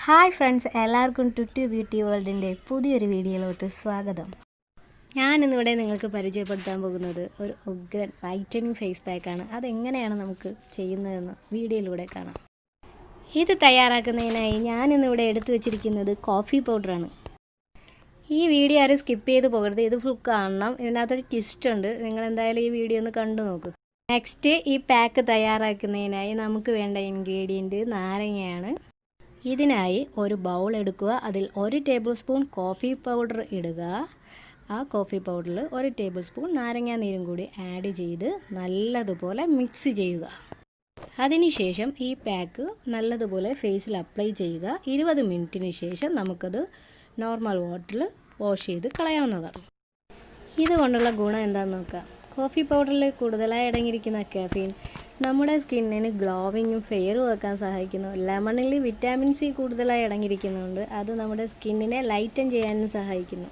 Hi friends, എല്ലാവർക്കും ടുട്ടു beauty വേൾഡിൻ്റെ പുതിയൊരു വീഡിയോയിലോട്ട് സ്വാഗതം. ഞാനിന്നിവിടെ നിങ്ങൾക്ക് പരിചയപ്പെടുത്താൻ പോകുന്നത് ഒരു ഉഗ്രൻ വൈറ്റനിങ് ഫേസ് പാക്കാണ്. അതെങ്ങനെയാണ് നമുക്ക് ചെയ്യുന്നതെന്ന് വീഡിയോയിലൂടെ കാണാം. ഇത് തയ്യാറാക്കുന്നതിനായി ഞാനിന്നിവിടെ എടുത്തു വച്ചിരിക്കുന്നത് കോഫി പൗഡറാണ്. ഈ വീഡിയോ ആരും സ്കിപ്പ് ചെയ്ത് പോകരുത്, ഇത് ഫുൾ കാണണം. ഇതിനകത്തൊരു ട്വിസ്റ്റ് ഉണ്ട്, നിങ്ങൾ എന്തായാലും ഈ വീഡിയോ ഒന്ന് കണ്ടു നോക്കൂ. നെക്സ്റ്റ്, ഈ പാക്ക് തയ്യാറാക്കുന്നതിനായി നമുക്ക് വേണ്ട ഇൻഗ്രീഡിയൻറ്റ് നാരങ്ങയാണ്. ഇതിനായി ഒരു ബൗൾ എടുക്കുക, അതിൽ 1 ടേബിൾ സ്പൂൺ കോഫി പൗഡർ ഇടുക. ആ കോഫി പൗഡറിൽ 1 ടേബിൾ സ്പൂൺ നാരങ്ങ നീരും കൂടി ആഡ് ചെയ്ത് നല്ലതുപോലെ മിക്സ് ചെയ്യുക. അതിനുശേഷം ഈ പാക്ക് നല്ലതുപോലെ ഫേസിൽ അപ്ലൈ ചെയ്യുക. 20 മിനിറ്റിന് ശേഷം നമുക്കത് നോർമൽ വാട്ടറിൽ വാഷ് ചെയ്ത് കളയാവുന്നതാണ്. ഇതുകൊണ്ടുള്ള ഗുണം എന്താണെന്ന് നോക്കാം. കോഫി പൗഡറിൽ കൂടുതലായി അടങ്ങിയിരിക്കുന്ന കാഫീൻ നമ്മുടെ സ്കിന്നിന് ഗ്ലോവിങ്ങും ഫെയറും ആക്കാൻ സഹായിക്കുന്നു. ലെമണിൽ വിറ്റാമിൻ സി കൂടുതലായി അടങ്ങിയിരിക്കുന്നുണ്ട്, അത് നമ്മുടെ സ്കിന്നിനെ ലൈറ്റൻ ചെയ്യാനും സഹായിക്കുന്നു.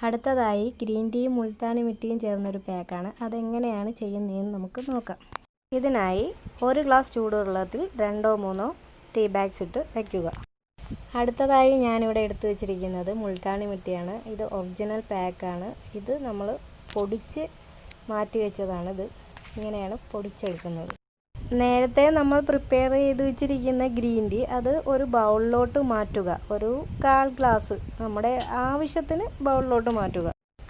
അടുത്തതായി ഗ്രീൻ ടീയും മുൾട്ടാനി മിട്ടിയും ചേർന്നൊരു പാക്കാണ്. അതെങ്ങനെയാണ് ചെയ്യുന്നതെന്ന് നമുക്ക് നോക്കാം. ഇതിനായി 1 ഗ്ലാസ് ചൂടുവെള്ളത്തിൽ 2-3 ടീ ബാഗ്സ് ഇട്ട് വയ്ക്കുക. അടുത്തതായി ഞാനിവിടെ എടുത്തു വച്ചിരിക്കുന്നത് മുൾട്ടാനി മിട്ടിയാണ്. ഇത് ഒറിജിനൽ പാക്കാണ്. ഇത് നമ്മൾ പൊടിച്ച് മാറ്റി വെച്ചതാണ്. ഇത് ഇങ്ങനെയാണ് പൊടിച്ചെടുക്കുന്നത്. നേരത്തെ നമ്മൾ പ്രിപ്പയർ ചെയ്ത് വെച്ചിരിക്കുന്ന ഗ്രീൻ ടീ അത് ഒരു ബൗളിലോട്ട് മാറ്റുക. ഒരു 1/4 ഗ്ലാസ് നമ്മുടെ ആവശ്യത്തിന് ബൗളിലോട്ട് മാറ്റുക.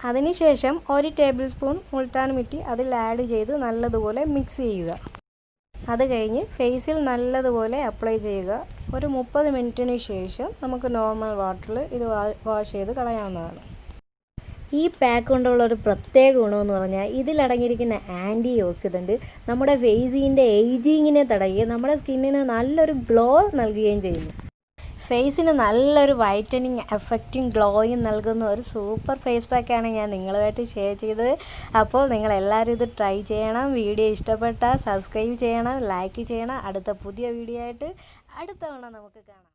അതിനുശേഷം 1 ടേബിൾ സ്പൂൺ മുൾട്ടാൻ മിട്ടി അതിൽ ആഡ് ചെയ്ത് നല്ലതുപോലെ മിക്സ് ചെയ്യുക. അത് കഴിഞ്ഞ് ഫേസിൽ നല്ലതുപോലെ അപ്ലൈ ചെയ്യുക. ഒരു 30 മിനിറ്റിന് ശേഷം നമുക്ക് നോർമൽ വാട്ടറിൽ ഇത് വാഷ് ചെയ്ത് കളയാവുന്നതാണ്. ഈ പാക്ക് കൊണ്ടുള്ള ഒരു പ്രത്യേക ഗുണമെന്ന് പറഞ്ഞാൽ ഇതിലടങ്ങിയിരിക്കുന്ന ആൻറ്റി ഓക്സിഡൻറ്റ് നമ്മുടെ ഫേസിൻ്റെ ഏജിങ്ങിനെ തടയുകയും നമ്മുടെ സ്കിന്നിന് നല്ലൊരു ഗ്ലോ നൽകുകയും ചെയ്യുന്നു. ഫേസിന് നല്ലൊരു വൈറ്റനിങ് എഫക്റ്റും ഗ്ലോയും നൽകുന്ന ഒരു സൂപ്പർ ഫേസ് പാക്കാണ് ഞാൻ നിങ്ങളുമായിട്ട് ഷെയർ ചെയ്തത്. അപ്പോൾ നിങ്ങളെല്ലാവരും ഇത് ട്രൈ ചെയ്യണം. വീഡിയോ ഇഷ്ടപ്പെട്ടാൽ സബ്സ്ക്രൈബ് ചെയ്യണം, ലൈക്ക് ചെയ്യണം. അടുത്ത പുതിയ വീഡിയോ ആയിട്ട് അടുത്ത തവണ നമുക്ക് കാണാം.